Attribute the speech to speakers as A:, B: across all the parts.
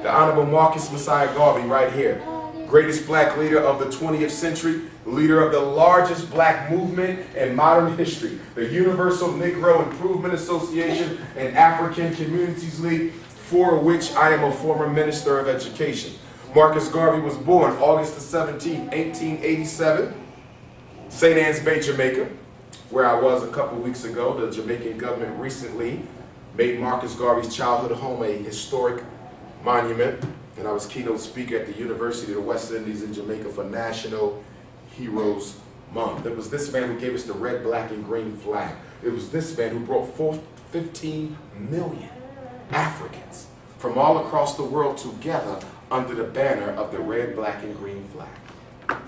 A: The Honorable Marcus Messiah Garvey right here. Greatest black leader of the 20th century, leader of the largest black movement in modern history, the Universal Negro Improvement Association and African Communities League, for which I am a former Minister of Education. Marcus Garvey was born August the 17th, 1887, St. Anne's Bay, Jamaica, where I was a couple weeks ago. The Jamaican government recently made Marcus Garvey's childhood home a historic monument, and I was keynote speaker at the University of the West Indies in Jamaica for National Heroes Month. It was this man who gave us the red, black, and green flag. It was this man who brought 15 million Africans from all across the world together under the banner of the red, black, and green flag.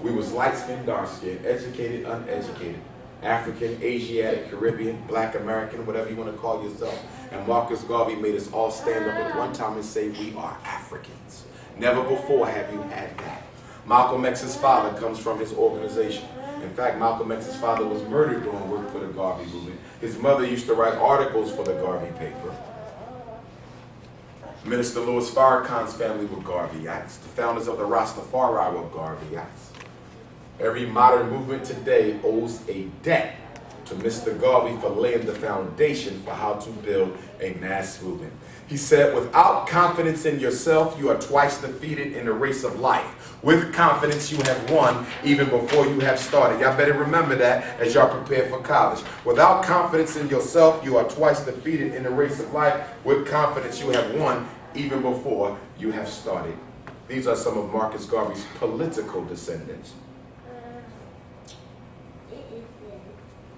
A: We was light-skinned, dark-skinned, educated, uneducated, African, Asiatic, Caribbean, Black American, whatever you want to call yourself. And Marcus Garvey made us all stand up at one time and say, we are Africans. Never before have you had that. Malcolm X's father comes from his organization. In fact, Malcolm X's father was murdered doing work for the Garvey movement. His mother used to write articles for the Garvey paper. Minister Louis Farrakhan's family were Garveyites. The founders of the Rastafari were Garveyites. Every modern movement today owes a debt to Mr. Garvey for laying the foundation for how to build a mass movement. He said, without confidence in yourself, you are twice defeated in the race of life. With confidence, you have won even before you have started. Y'all better remember that as y'all prepare for college. Without confidence in yourself, you are twice defeated in the race of life. With confidence, you have won even before you have started. These are some of Marcus Garvey's political descendants.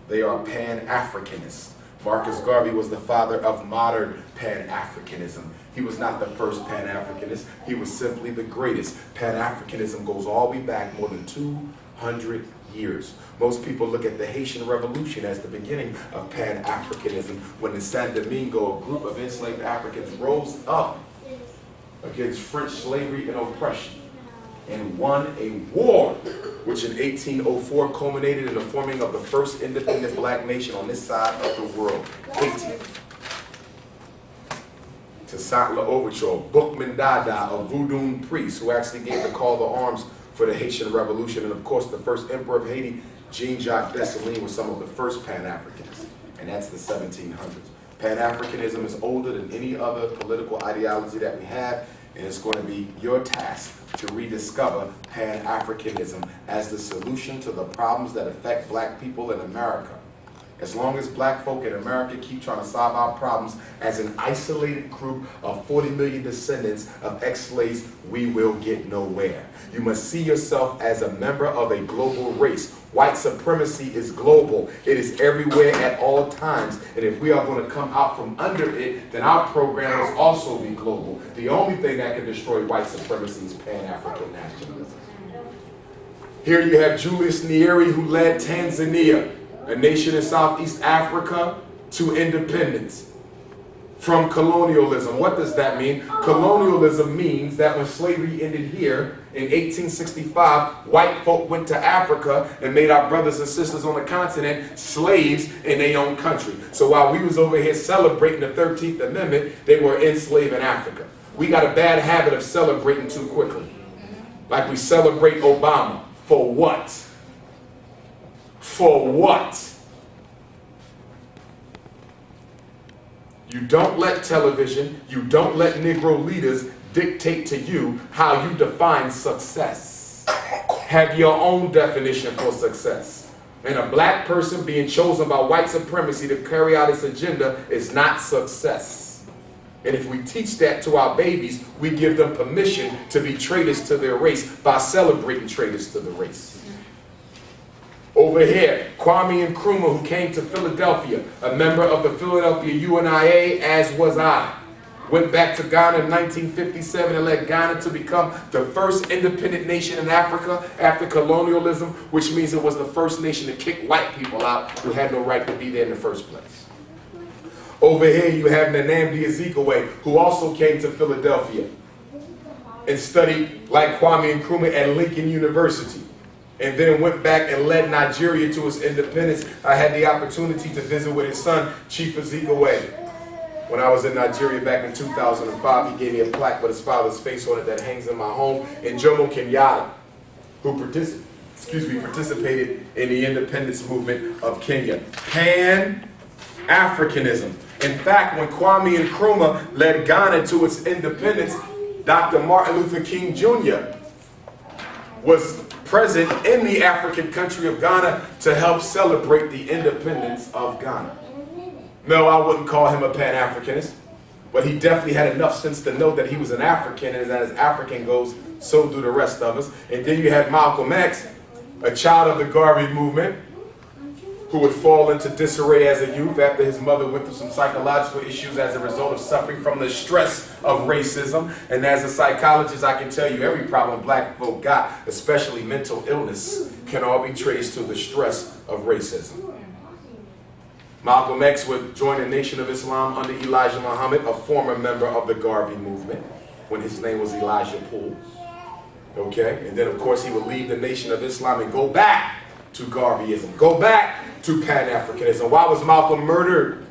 A: They are Pan-Africanists. Marcus Garvey was the father of modern Pan-Africanism. He was not the first Pan-Africanist. He was simply the greatest. Pan-Africanism goes all the way back more than 200 years. Most people look at the Haitian Revolution as the beginning of Pan-Africanism, when in San Domingo, a group of enslaved Africans rose up against French slavery and oppression and won a war, which in 1804 culminated in the forming of the first independent black nation on this side of the world, Haiti. Toussaint L'Ouverture, Boukman Dada, a voodoo priest who actually gave the call to arms for the Haitian Revolution, and of course the first emperor of Haiti, Jean-Jacques Dessalines, was some of the first Pan-Africans, and that's the 1700s. Pan-Africanism is older than any other political ideology that we have, and it's going to be your task to rediscover Pan-Africanism as the solution to the problems that affect black people in America. As long as black folk in America keep trying to solve our problems as an isolated group of 40 million descendants of ex-slaves, we will get nowhere. You must see yourself as a member of a global race. White supremacy is global. It is everywhere at all times. And if we are going to come out from under it, then our program must also be global. The only thing that can destroy white supremacy is Pan-African nationalism. Here you have Julius Nyerere, who led Tanzania, a nation in Southeast Africa, to independence from colonialism. What does that mean? Colonialism means that when slavery ended here in 1865, white folk went to Africa and made our brothers and sisters on the continent slaves in their own country. So while we was over here celebrating the 13th Amendment, they were enslaved in Africa. We got a bad habit of celebrating too quickly. Like we celebrate Obama. For what? For what? You don't let television, you don't let Negro leaders dictate to you how you define success. Have your own definition for success. And a black person being chosen by white supremacy to carry out its agenda is not success. And if we teach that to our babies, we give them permission to be traitors to their race by celebrating traitors to the race. Over here, Kwame Nkrumah, who came to Philadelphia, a member of the Philadelphia UNIA, as was I, went back to Ghana in 1957 and led Ghana to become the first independent nation in Africa after colonialism, which means it was the first nation to kick white people out who had no right to be there in the first place. Over here, you have Nnamdi Azikiwe, who also came to Philadelphia and studied like Kwame Nkrumah at Lincoln University, and then went back and led Nigeria to its independence. I had the opportunity to visit with his son, Chief Azikiwe. When I was in Nigeria back in 2005, he gave me a plaque with his father's face on it that hangs in my home. And Jomo Kenyatta, who participated in the independence movement of Kenya. Pan-Africanism. In fact, when Kwame Nkrumah led Ghana to its independence, Dr. Martin Luther King Jr. was present in the African country of Ghana to help celebrate the independence of Ghana. No, I wouldn't call him a Pan-Africanist, but he definitely had enough sense to know that he was an African, and as African goes, so do the rest of us. And then you had Malcolm X, a child of the Garvey movement, who would fall into disarray as a youth after his mother went through some psychological issues as a result of suffering from the stress of racism. And as a psychologist, I can tell you every problem black folk got, especially mental illness, can all be traced to the stress of racism. Malcolm X would join the Nation of Islam under Elijah Muhammad, a former member of the Garvey movement, when his name was Elijah Poole. Okay, and then of course he would leave the Nation of Islam and go back to Garveyism, go back to Pan-Africanism. Why was Malcolm murdered?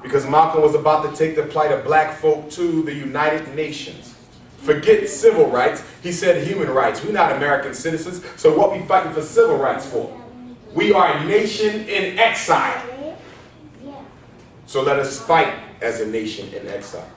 A: Because Malcolm was about to take the plight of black folk to the United Nations. Forget civil rights, he said human rights. We're not American citizens, so what we fighting for civil rights for? We are a nation in exile. So let us fight as a nation in exile.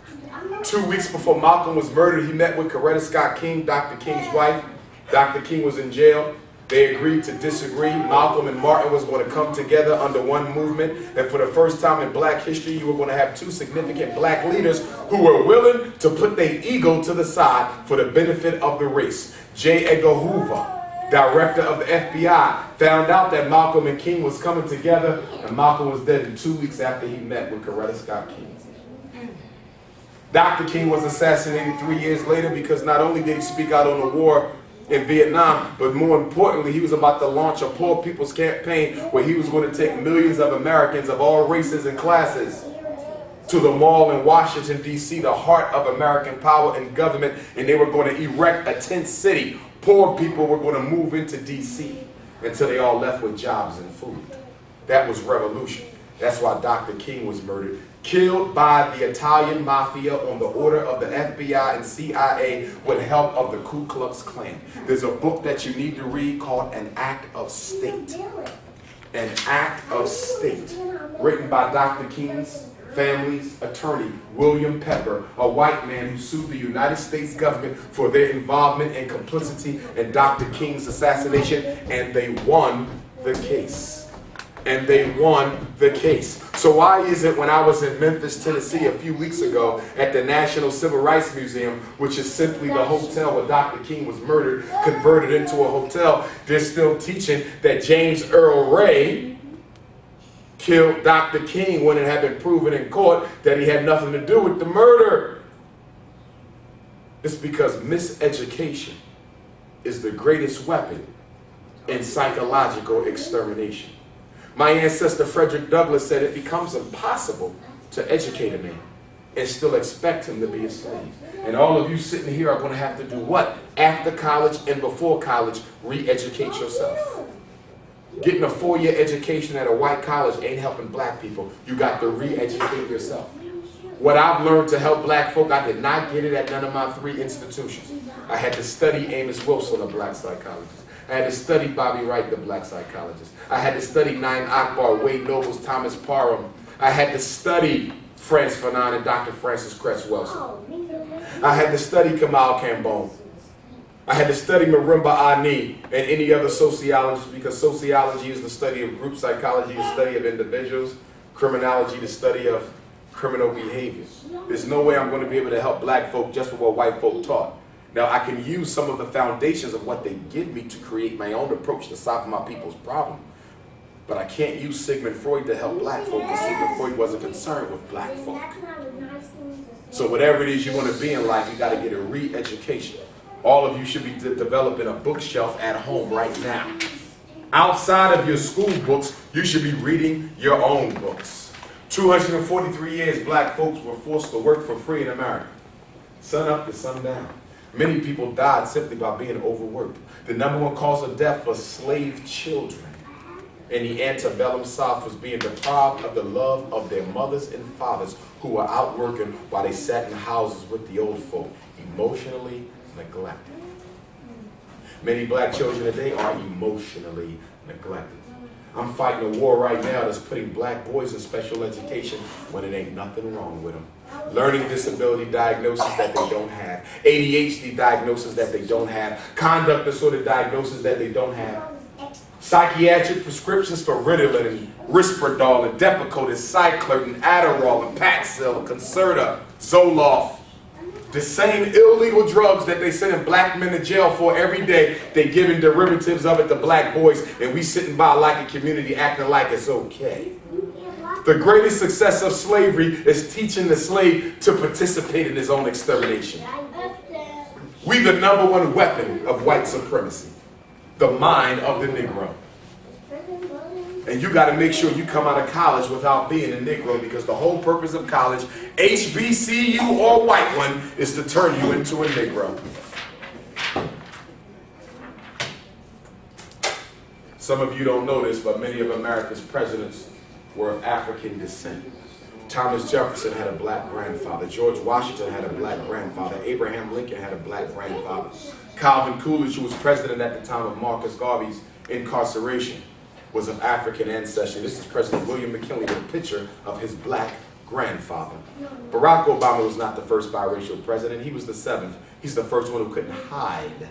A: 2 weeks before Malcolm was murdered, he met with Coretta Scott King, Dr. King's wife. Dr. King was in jail. They agreed to disagree. Malcolm and Martin was going to come together under one movement. And for the first time in black history, you were going to have two significant black leaders who were willing to put their ego to the side for the benefit of the race. J. Edgar Hoover, director of the FBI, found out that Malcolm and King was coming together, and Malcolm was dead in 2 weeks after he met with Coretta Scott King. Dr. King was assassinated 3 years later because not only did he speak out on the war in Vietnam, but more importantly, he was about to launch a poor people's campaign where he was going to take millions of Americans of all races and classes to the mall in Washington, D.C., the heart of American power and government, and they were going to erect a tent city. Poor people were going to move into D.C. until they all left with jobs and food. That was revolution. That's why Dr. King was murdered. Killed by the Italian mafia on the order of the FBI and CIA with help of the Ku Klux Klan. There's a book that you need to read called An Act of State. An Act of State, written by Dr. King's family's attorney, William Pepper, a white man who sued the United States government for their involvement and complicity in Dr. King's assassination, and they won the case. And they won the case. So why is it when I was in Memphis, Tennessee a few weeks ago at the National Civil Rights Museum, which is simply the hotel where Dr. King was murdered, converted into a hotel, they're still teaching that James Earl Ray killed Dr. King when it had been proven in court that he had nothing to do with the murder. It's because miseducation is the greatest weapon in psychological extermination. My ancestor Frederick Douglass said it becomes impossible to educate a man and still expect him to be a slave. And all of you sitting here are going to have to do what? After college and before college, re-educate yourself. Getting a 4-year education at a white college ain't helping black people. You got to re-educate yourself. What I've learned to help black folk, I did not get it at none of my 3 institutions. I had to study Amos Wilson, a black psychologist. I had to study Bobby Wright, the black psychologist. I had to study Naim Akbar, Wade Nobles, Thomas Parham. I had to study Frantz Fanon and Dr. Francis Cress Welsing. I had to study Kamal Cambone. I had to study Marimba Ani and any other sociologists, because sociology is the study of group psychology, the study of individuals, criminology, the study of criminal behavior. There's no way I'm going to be able to help black folk just with what white folk taught. Now, I can use some of the foundations of what they give me to create my own approach to solving my people's problem. But I can't use Sigmund Freud to help black folk, because Sigmund Freud wasn't concerned with black folk. So whatever it is you want to be in life, you got to get a re-education. All of you should be developing a bookshelf at home right now. Outside of your school books, you should be reading your own books. 243 years black folks were forced to work for free in America. Sun up to sundown. Many people died simply by being overworked. The #1 cause of death was slave children. in the antebellum South was being deprived of the love of their mothers and fathers who were out working while they sat in houses with the old folk, emotionally neglected. Many black children today are emotionally neglected. I'm fighting a war right now that's putting black boys in special education when it ain't nothing wrong with them. Learning disability diagnosis that they don't have. ADHD diagnosis that they don't have. Conduct disorder diagnosis that they don't have. Psychiatric prescriptions for Ritalin and Risperdal and Depakote and Cyclert and Adderall and Paxil and Concerta, Zoloft. The same illegal drugs that they sending black men to jail for every day, they giving derivatives of it to black boys, and we sitting by like a community acting like it's okay. The greatest success of slavery is teaching the slave to participate in his own extermination. We the #1 weapon of white supremacy, the mind of the Negro. And you got to make sure you come out of college without being a Negro, because the whole purpose of college, HBCU or white one, is to turn you into a Negro. Some of you don't know this, but many of America's presidents were of African descent. Thomas Jefferson had a black grandfather. George Washington had a black grandfather. Abraham Lincoln had a black grandfather. Calvin Coolidge, who was president at the time of Marcus Garvey's incarceration, was of African ancestry. This is President William McKinley with a picture of his black grandfather. Barack Obama was not the first biracial president. He was the 7th. He's the first one who couldn't hide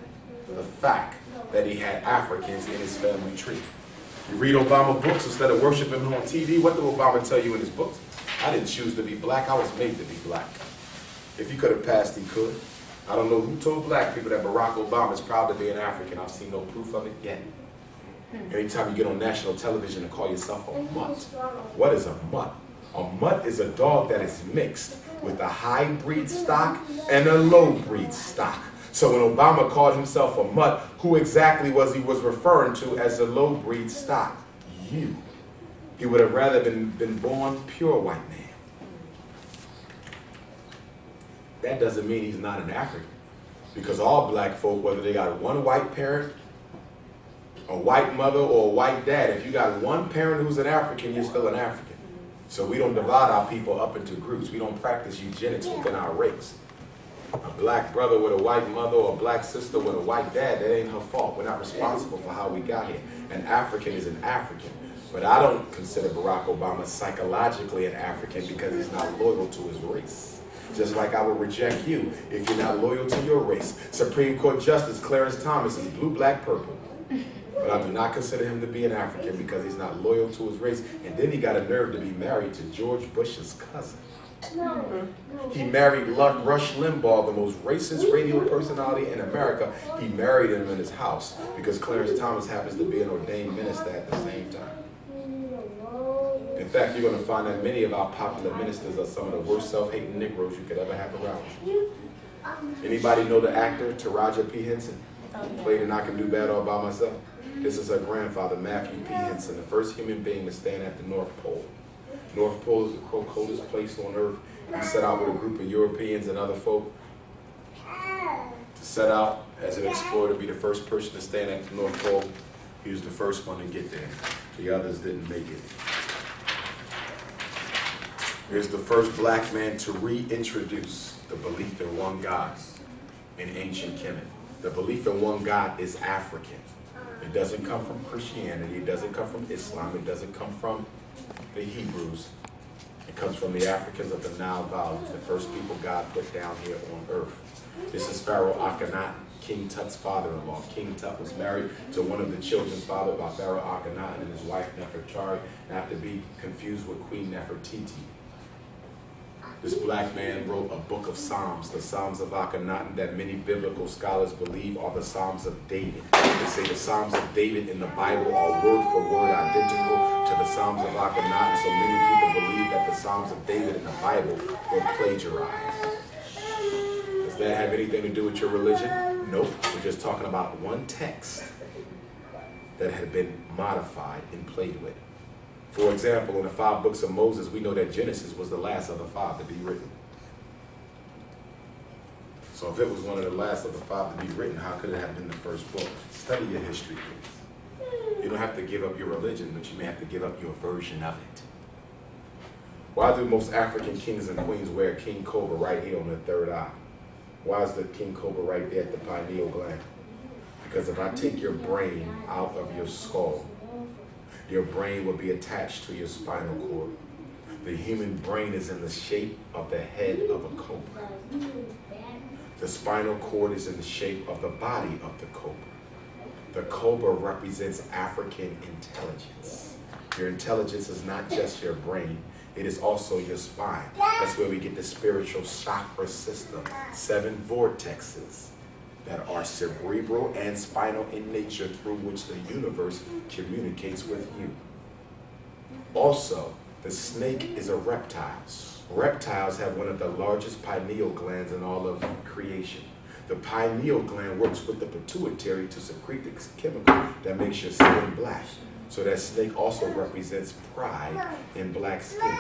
A: the fact that he had Africans in his family tree. You read Obama books instead of worshiping him on TV. What did Obama tell you in his books? I didn't choose to be black. I was made to be black. If he could have passed, he could. I don't know who told black people that Barack Obama is proud to be an African. I've seen no proof of it yet. Anytime you get on national television and call yourself a mutt. What is a mutt? A mutt is a dog that is mixed with a high breed stock and a low breed stock. So when Obama called himself a mutt, who exactly was he referring to as a low breed stock? You. He would have rather been born pure white man. That doesn't mean he's not an African. Because all black folk, whether they got one white parent, a white mother, or a white dad, if you got one parent who's an African, you're still an African. So we don't divide our people up into groups. We don't practice eugenics within our race. A black brother with a white mother or a black sister with a white dad, that ain't her fault. We're not responsible for how we got here. An African is an African. But I don't consider Barack Obama psychologically an African because he's not loyal to his race. Just like I would reject you if you're not loyal to your race. Supreme Court Justice Clarence Thomas is blue, black, purple. But I do not consider him to be an African because he's not loyal to his race. And then he got a nerve to be married to George Bush's cousin. He married Rush Limbaugh, the most racist radio personality in America. He married him in his house because Clarence Thomas happens to be an ordained minister at the same time. In fact, you're going to find that many of our popular ministers are some of the worst self-hating Negroes you could ever have around you. Anybody know the actor Taraji P. Henson? Played in I Can Do Bad All By Myself. This is her grandfather, Matthew P. Henson, the first human being to stand at the North Pole. North Pole is the coldest place on earth. He set out with a group of Europeans and other folk to set out as an explorer to be the first person to stand at the North Pole. He was the first one to get there. The others didn't make it. Here's the first black man to reintroduce the belief in one God in ancient Kemet. The belief in one God is African. It doesn't come from Christianity. It doesn't come from Islam. It doesn't come from the Hebrews. It comes from the Africans of the Nile Valley, the first people God put down here on earth. This is Pharaoh Akhenaten, King Tut's father-in-law. King Tut was married to one of the children fathered by Pharaoh Akhenaten and his wife Nefertari, not to be confused with Queen Nefertiti. This black man wrote a book of Psalms, the Psalms of Akhenaten, that many biblical scholars believe are the Psalms of David. They say the Psalms of David in the Bible are word for word identical to the Psalms of Akhenaten, so many people believe that the Psalms of David in the Bible were plagiarized. Does that have anything to do with your religion? Nope. We're just talking about one text that had been modified and played with. For example, in the 5 books of Moses, we know that Genesis was the last of the 5 to be written. So if it was one of the last of the 5 to be written, how could it have been the first book? Study your history, please. You don't have to give up your religion, but you may have to give up your version of it. Why do most African kings and queens wear a king cobra right here on the third eye? Why is the king cobra right there at the pineal gland? Because if I take your brain out of your skull, your brain will be attached to your spinal cord. The human brain is in the shape of the head of a cobra. The spinal cord is in the shape of the body of the cobra. The cobra represents African intelligence. Your intelligence is not just your brain, it is also your spine. That's where we get the spiritual chakra system, 7 vortexes that are cerebral and spinal in nature through which the universe communicates with you. Also, the snake is a reptile. Reptiles have one of the largest pineal glands in all of creation. The pineal gland works with the pituitary to secrete the chemical that makes your skin black. So that snake also represents pride in black skin.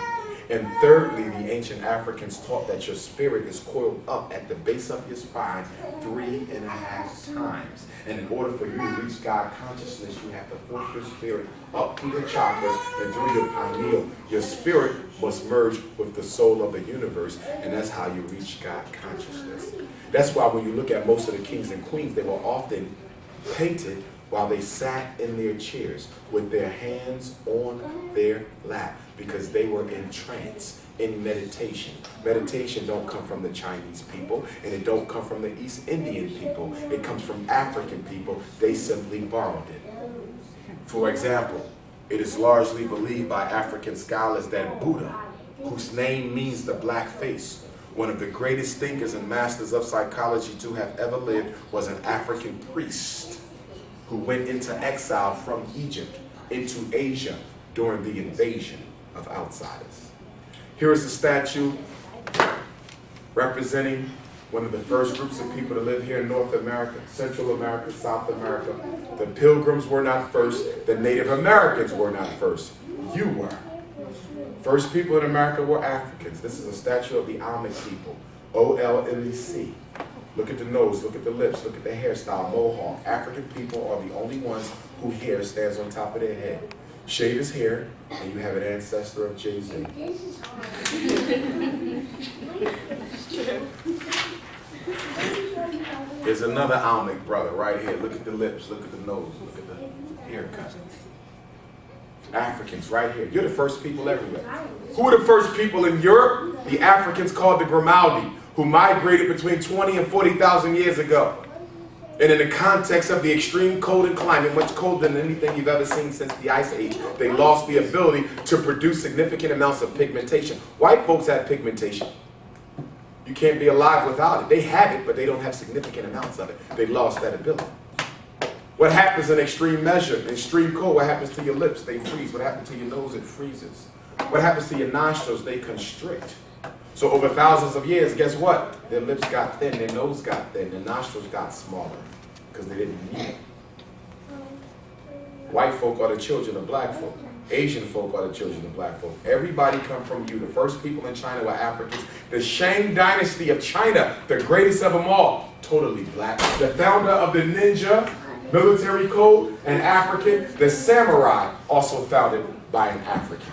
A: And thirdly, the ancient Africans taught that your spirit is coiled up at the base of your spine 3.5 times. And in order for you to reach God consciousness, you have to force your spirit up through the chakras and through your pineal. Your spirit must merge with the soul of the universe, and that's how you reach God consciousness. That's why when you look at most of the kings and queens, they were often painted while they sat in their chairs with their hands on their lap, because they were in trance, in meditation. Meditation don't come from the Chinese people, and it don't come from the East Indian people. It comes from African people. They simply borrowed it. For example, it is largely believed by African scholars that Buddha, whose name means the black face, one of the greatest thinkers and masters of psychology to have ever lived, was an African priest who went into exile from Egypt into Asia during the invasion of outsiders. Here is a statue representing one of the first groups of people to live here in North America, Central America, South America. The Pilgrims were not first. The Native Americans were not first. You were. First people in America were Africans. This is a statue of the Olmec people, O-L-M-E-C. Look at the nose, look at the lips, look at the hairstyle, mohawk. African people are the only ones whose hair stands on top of their head. Shave his hair, and you have an ancestor of Jay-Z. There's another Olmec brother right here. Look at the lips, look at the nose, look at the haircut. Africans right here. You're the first people everywhere. Who were the first people in Europe? The Africans called the Grimaldi, who migrated between 20 and 40,000 years ago. And in the context of the extreme cold and climate, much colder than anything you've ever seen since the Ice Age, they lost the ability to produce significant amounts of pigmentation. White folks have pigmentation. You can't be alive without it. They have it, but they don't have significant amounts of it. They lost that ability. What happens in extreme measure, extreme cold, what happens to your lips? They freeze. What happens to your nose? It freezes. What happens to your nostrils? They constrict. So over thousands of years, guess what? Their lips got thin, their nose got thin, their nostrils got smaller because they didn't need it. White folk are the children of black folk. Asian folk are the children of black folk. Everybody come from you. The first people in China were Africans. The Shang dynasty of China, the greatest of them all, totally black. The founder of the ninja military code, an African. The samurai, also founded by an African.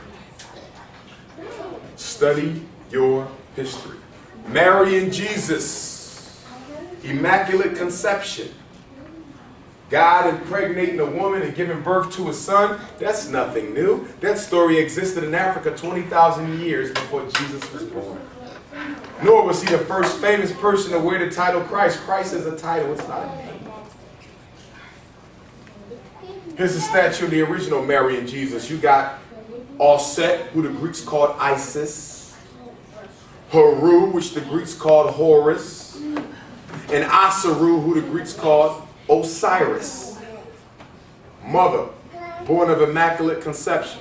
A: Study your history. Mary and Jesus, Immaculate Conception. God impregnating a woman and giving birth to a son, that's nothing new. That story existed in Africa 20,000 years before Jesus was born. Nor was he the first famous person to wear the title Christ. Christ is a title, it's not a name. Here's a statue of the original Mary and Jesus. You got Offset, who the Greeks called Isis, Haru, which the Greeks called Horus, and Asaru, who the Greeks called Osiris. Mother, born of Immaculate Conception.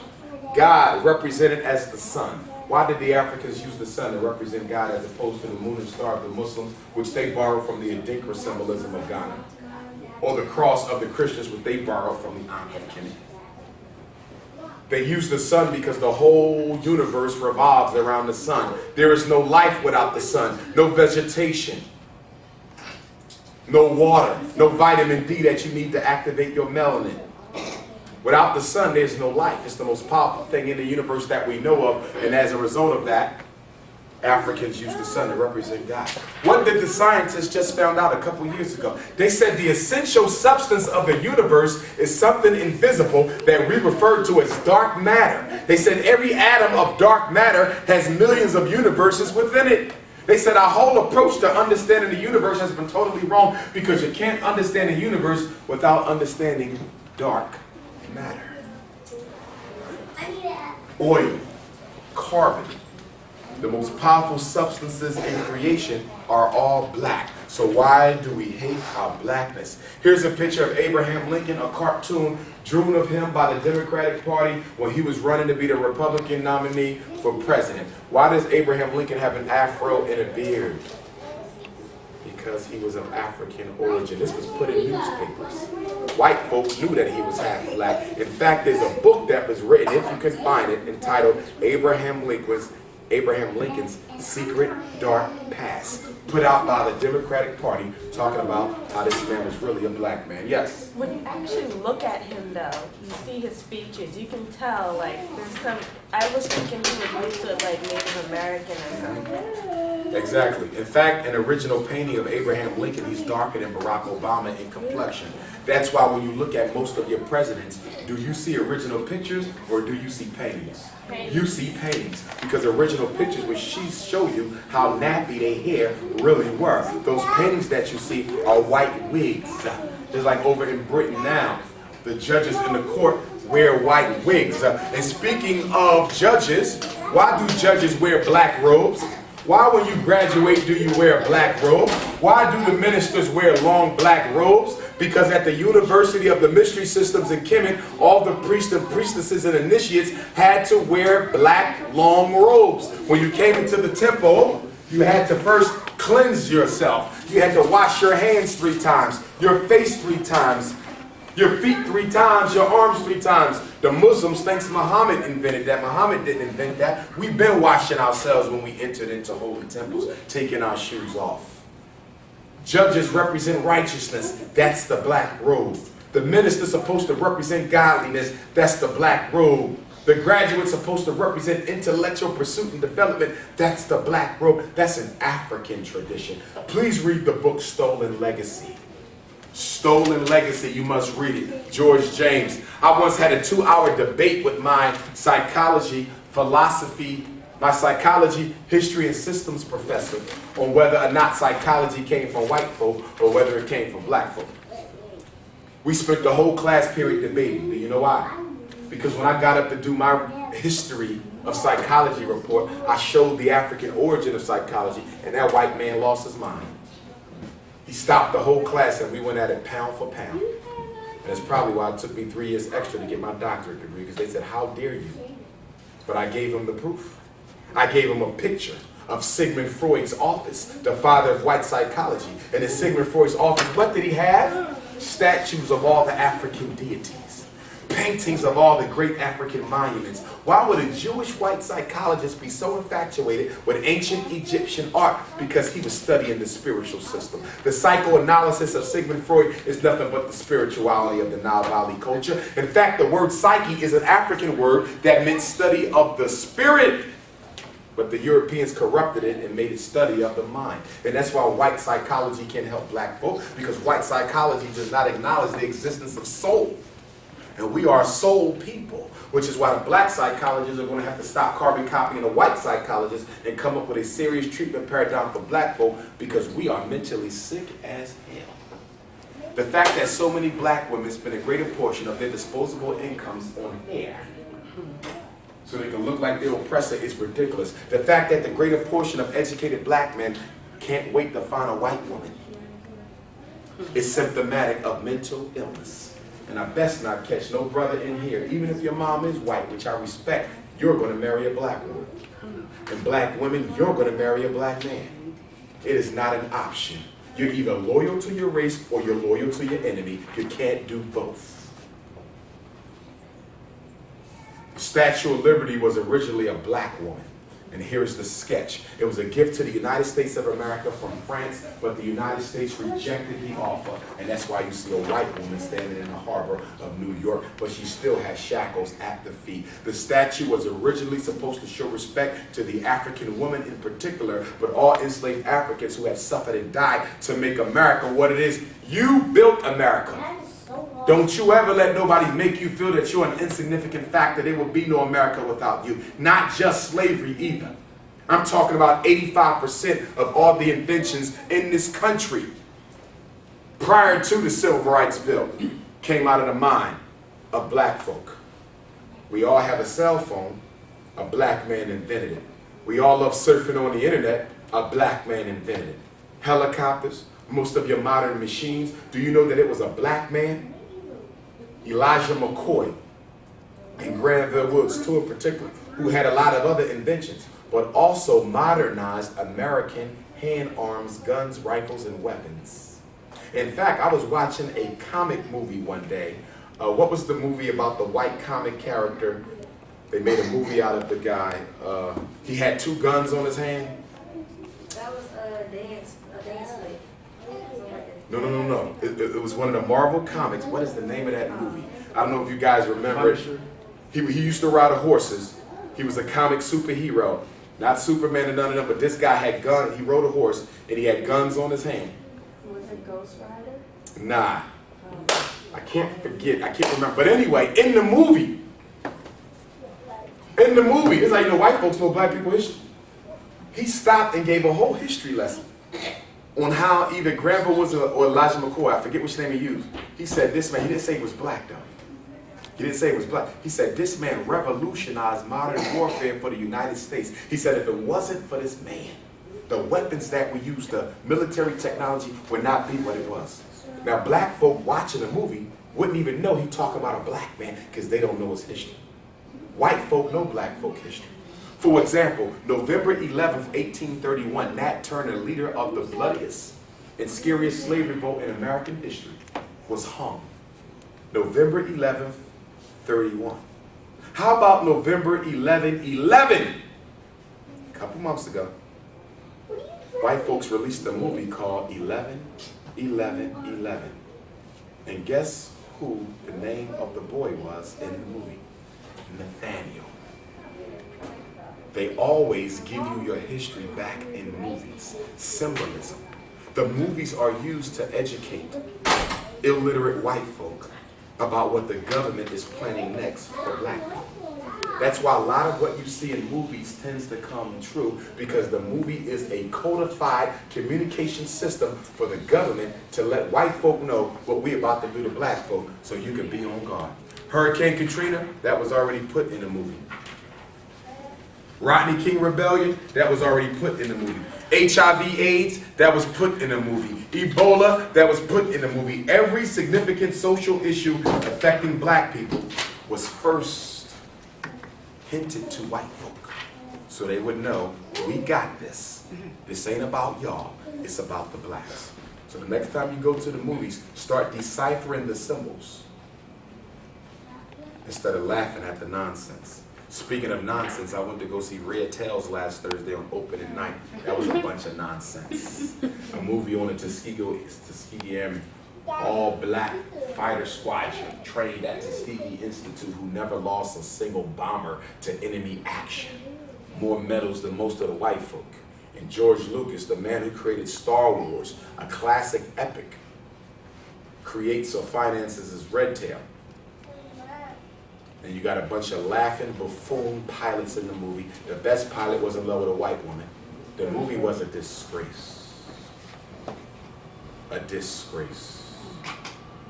A: God, represented as the sun. Why did the Africans use the sun to represent God as opposed to the moon and star of the Muslims, which they borrowed from the Adinkra symbolism of Ghana? Or the cross of the Christians, which they borrowed from the Ankh of Kemet? They use the sun because the whole universe revolves around the sun. There is no life without the sun. No vegetation. No water. No vitamin D that you need to activate your melanin. Without the sun, there's no life. It's the most powerful thing in the universe that we know of, and as a result of that, Africans use the sun to represent God. What did the scientists just found out a couple years ago? They said the essential substance of the universe is something invisible that we refer to as dark matter. They said every atom of dark matter has millions of universes within it. They said our whole approach to understanding the universe has been totally wrong because you can't understand the universe without understanding dark matter. Oil, carbon, the most powerful substances in creation are all black. So why do we hate our blackness? Here's a picture of Abraham Lincoln, a cartoon drawn of him by the Democratic Party when he was running to be the Republican nominee for president. Why does Abraham Lincoln have an afro and a beard? Because he was of African origin. This was put in newspapers. White folks knew that he was half black. In fact, there's a book that was written, if you can find it, entitled Abraham Lincoln's Secret Dark Past, put out by the Democratic Party, talking about how this man was really a black man. Yes?
B: When you actually look at him, though, you see his features, you can tell, like, there's some, I was thinking he was mixed with, like, Native American or something.
A: Exactly. In fact, an original painting of Abraham Lincoln, he's darker than Barack Obama in complexion. That's why when you look at most of your presidents, do you see original pictures or do you see paintings? You see paintings, because original pictures will show you how nappy their hair really were. Those paintings that you see are white wigs. Just like over in Britain now, the judges in the court wear white wigs. And speaking of judges, why do judges wear black robes? Why when you graduate do you wear a black robe? Why do the ministers wear long black robes? Because at the University of the Mystery Systems in Kemet, all the priests and priestesses and initiates had to wear black long robes. When you came into the temple, you had to first cleanse yourself. You had to wash your hands 3 times, your face 3 times, your feet 3 times, your arms 3 times. The Muslims, thanks Muhammad invented that. Muhammad didn't invent that. We've been washing ourselves when we entered into holy temples, taking our shoes off. Judges represent righteousness. That's the black robe. The minister's supposed to represent godliness. That's the black robe. The graduate's supposed to represent intellectual pursuit and development. That's the black robe. That's an African tradition. Please read the book Stolen Legacy. Stolen Legacy, you must read it. George James. I once had a 2-hour debate with my psychology, history, and systems professor on whether or not psychology came from white folk or whether it came from black folk. We spent the whole class period debating. Do you know why? Because when I got up to do my history of psychology report, I showed the African origin of psychology, and that white man lost his mind. He stopped the whole class and we went at it pound for pound. And that's probably why it took me 3 years extra to get my doctorate degree, because they said, how dare you? But I gave him the proof. I gave him a picture of Sigmund Freud's office, the father of white psychology. And in Sigmund Freud's office, what did he have? Statues of all the African deities, paintings of all the great African monuments. Why would a Jewish white psychologist be so infatuated with ancient Egyptian art? Because he was studying the spiritual system. The psychoanalysis of Sigmund Freud is nothing but the spirituality of the Nile Valley culture. In fact, the word psyche is an African word that meant study of the spirit. But the Europeans corrupted it and made it study of the mind. And that's why white psychology can't help black folk, because white psychology does not acknowledge the existence of soul. And we are soul people, which is why the black psychologists are going to have to stop carbon copying the white psychologists and come up with a serious treatment paradigm for black folk, because we are mentally sick as hell. The fact that so many black women spend a greater portion of their disposable incomes on hair so they can look like their oppressor is ridiculous. The fact that the greater portion of educated black men can't wait to find a white woman is symptomatic of mental illness. And I best not catch no brother in here, even if your mom is white, which I respect, you're going to marry a black woman. And black women, you're going to marry a black man. It is not an option. You're either loyal to your race or you're loyal to your enemy. You can't do both. The Statue of Liberty was originally a black woman. And here's the sketch. It was a gift to the United States of America from France, but the United States rejected the offer. And that's why you see a white woman standing in the harbor of New York, but she still has shackles at the feet. The statue was originally supposed to show respect to the African woman in particular, but all enslaved Africans who had suffered and died to make America what it is. You built America. Don't you ever let nobody make you feel that you're an insignificant factor. There will be no America without you. Not just slavery either. I'm talking about 85% of all the inventions in this country prior to the Civil Rights Bill came out of the mind of black folk. We all have a cell phone. A black man invented it. We all love surfing on the internet. A black man invented it. Helicopters, most of your modern machines. Do you know that it was a black man? Elijah McCoy in Granville Woods, too, in particular, who had a lot of other inventions, but also modernized American hand arms, guns, rifles, and weapons. In fact, I was watching a comic movie one day. What was the movie about the white comic character? They made a movie out of the guy. He had two guns on his hand.
C: That was a dance flick.
A: No. It was one of the Marvel comics. What is the name of that movie? I don't know if you guys remember it. He used to ride horses. He was a comic superhero. Not Superman and none of them, but this guy had guns. He rode a horse, and he had guns on his hand.
C: Was it Ghost Rider?
A: Nah. I can't remember. But anyway, in the movie, it's like, white folks know black people history. He stopped and gave a whole history lesson on how either Granville Woods or Elijah McCoy, I forget which name he used. He said this man, he didn't say he was black though. He didn't say he was black. He said this man revolutionized modern warfare for the United States. He said if it wasn't for this man, the weapons that we use, the military technology would not be what it was. Now black folk watching the movie wouldn't even know he talking about a black man because they don't know his history. White folk know black folk history. For example, November 11th, 1831, Nat Turner, leader of the bloodiest and scariest slave revolt in American history, was hung. November 11th, 31. How about November 11/11? A couple months ago, white folks released a movie called 11/11/11. And guess who the name of the boy was in the movie? Nathaniel. They always give you your history back in movies. Symbolism. The movies are used to educate illiterate white folk about what the government is planning next for black people. That's why a lot of what you see in movies tends to come true, because the movie is a codified communication system for the government to let white folk know what we're about to do to black folk so you can be on guard. Hurricane Katrina, that was already put in the movie. Rodney King Rebellion, that was already put in the movie. HIV/AIDS, that was put in the movie. Ebola, that was put in the movie. Every significant social issue affecting black people was first hinted to white folk so they would know, we got this. This ain't about y'all, it's about the blacks. So the next time you go to the movies, start deciphering the symbols instead of laughing at the nonsense. Speaking of nonsense, I went to go see Red Tails last Thursday on opening night. That was a bunch of nonsense. A movie on a Tuskegee Airmen, all black fighter squadron trained at Tuskegee Institute who never lost a single bomber to enemy action. More medals than most of the white folk. And George Lucas, the man who created Star Wars, a classic epic, creates or finances his Red Tail. And you got a bunch of laughing buffoon pilots in the movie. The best pilot was in love with a white woman. The movie was a disgrace. A disgrace.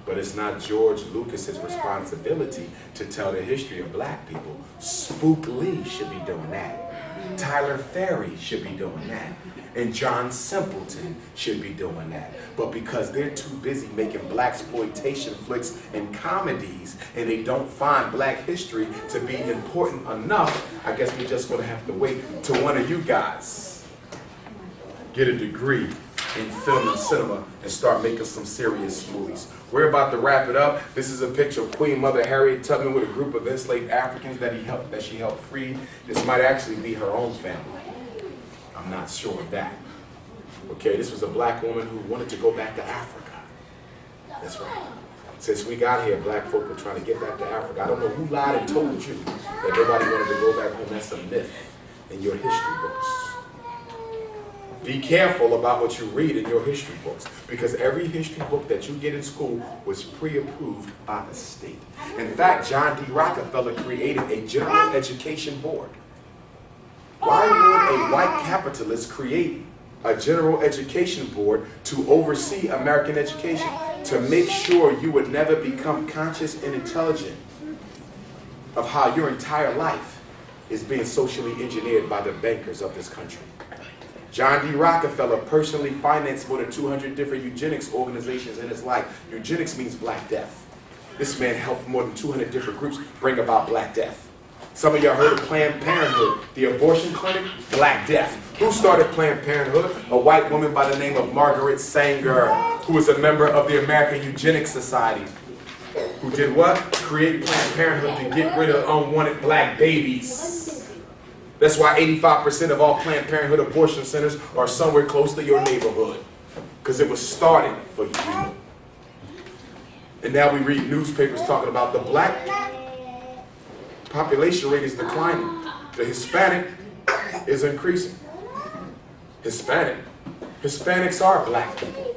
A: But it's not George Lucas's responsibility to tell the history of black people. Spook Lee should be doing that. Tyler Ferry should be doing that. And John Simpleton should be doing that. But because they're too busy making blaxploitation flicks and comedies, and they don't find black history to be important enough, I guess we're just gonna have to wait till one of you guys get a degree in film and cinema and start making some serious movies. We're about to wrap it up. This is a picture of Queen Mother Harriet Tubman with a group of enslaved Africans that she helped free. This might actually be her own family. I'm not sure of that. Okay, this was a black woman who wanted to go back to Africa. That's right. Since we got here, black folk were trying to get back to Africa. I don't know who lied and told you that nobody wanted to go back home. That's a myth in your history books. Be careful about what you read in your history books, because every history book that you get in school was pre-approved by the state. In fact, John D. Rockefeller created a general education board. Why would a white capitalist create a general education board to oversee American education? To make sure you would never become conscious and intelligent of how your entire life is being socially engineered by the bankers of this country. John D. Rockefeller personally financed more than 200 different eugenics organizations in his life. Eugenics means black death. This man helped more than 200 different groups bring about black death. Some of y'all heard of Planned Parenthood, the abortion clinic, black death. Who started Planned Parenthood? A white woman by the name of Margaret Sanger, who was a member of the American Eugenics Society. Who did what? Create Planned Parenthood to get rid of unwanted black babies. That's why 85% of all Planned Parenthood abortion centers are somewhere close to your neighborhood. Because it was started for you. And now we read newspapers talking about the black population rate is declining. The Hispanic is increasing. Hispanics are black people.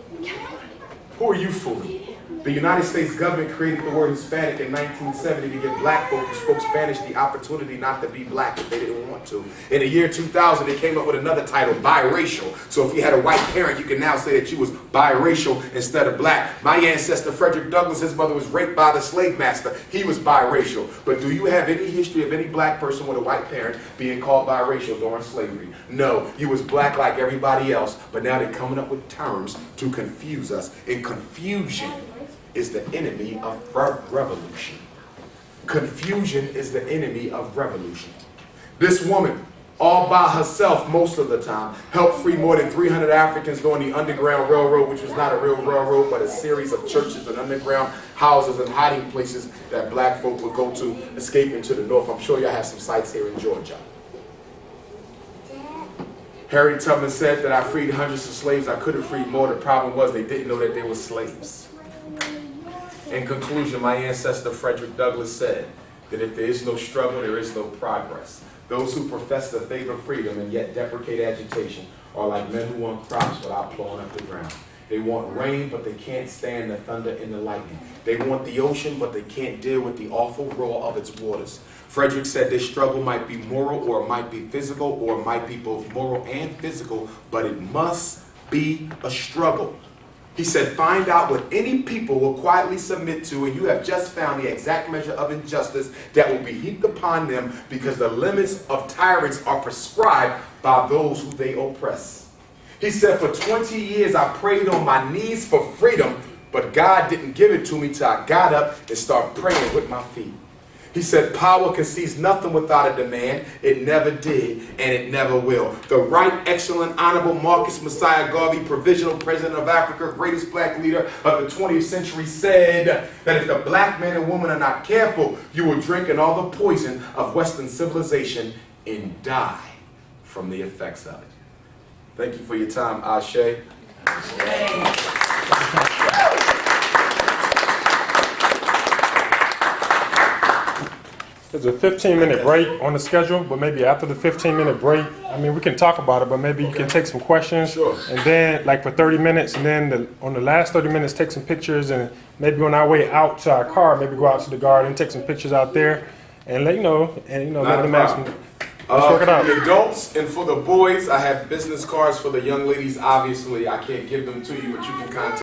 A: Who are you fooling? The United States government created the word Hispanic in 1970 to give black folk who spoke Spanish the opportunity not to be black if they didn't want to. In the year 2000, they came up with another title, biracial. So if you had a white parent, you can now say that you was biracial instead of black. My ancestor, Frederick Douglass, his mother was raped by the slave master. He was biracial. But do you have any history of any black person with a white parent being called biracial during slavery? No, you was black like everybody else, but now they're coming up with terms to confuse us. And confusion is the enemy of revolution. Confusion is the enemy of revolution. This woman, all by herself most of the time, helped free more than 300 Africans during the Underground Railroad, which was not a real railroad, but a series of churches and underground houses and hiding places that black folk would go to, escaping to the north. I'm sure y'all have some sites here in Georgia. Harriet Tubman said that I freed hundreds of slaves. I could have freed more. The problem was they didn't know that they were slaves. In conclusion, my ancestor Frederick Douglass said that if there is no struggle, there is no progress. Those who profess to favor freedom and yet deprecate agitation are like men who want crops without plowing up the ground. They want rain, but they can't stand the thunder and the lightning. They want the ocean, but they can't deal with the awful roar of its waters. Frederick said this struggle might be moral, or it might be physical, or it might be both moral and physical, but it must be a struggle. He said, find out what any people will quietly submit to, and you have just found the exact measure of injustice that will be heaped upon them, because the limits of tyrants are prescribed by those who they oppress. He said, for 20 years I prayed on my knees for freedom, but God didn't give it to me till I got up and started praying with my feet. He said, power concedes nothing without a demand. It never did, and it never will. The right, excellent, honorable Marcus Messiah Garvey, provisional president of Africa, greatest black leader of the 20th century, said that if the black man and woman are not careful, you will drink in all the poison of Western civilization and die from the effects of it. Thank you for your time, Ashe.
D: There's a 15-minute break on the schedule, but maybe after the 15-minute break, I mean, we can talk about it, but maybe you can take some questions.
A: Sure.
D: And then, like for 30 minutes, and then on the last 30 minutes, take some pictures, and maybe on our way out to our car, maybe go out to the garden, take some pictures out there, and let you know, and let them ask me. Let's work it out.
A: For the adults and for the boys, I have business cards. For the young ladies, obviously, I can't give them to you, but you can contact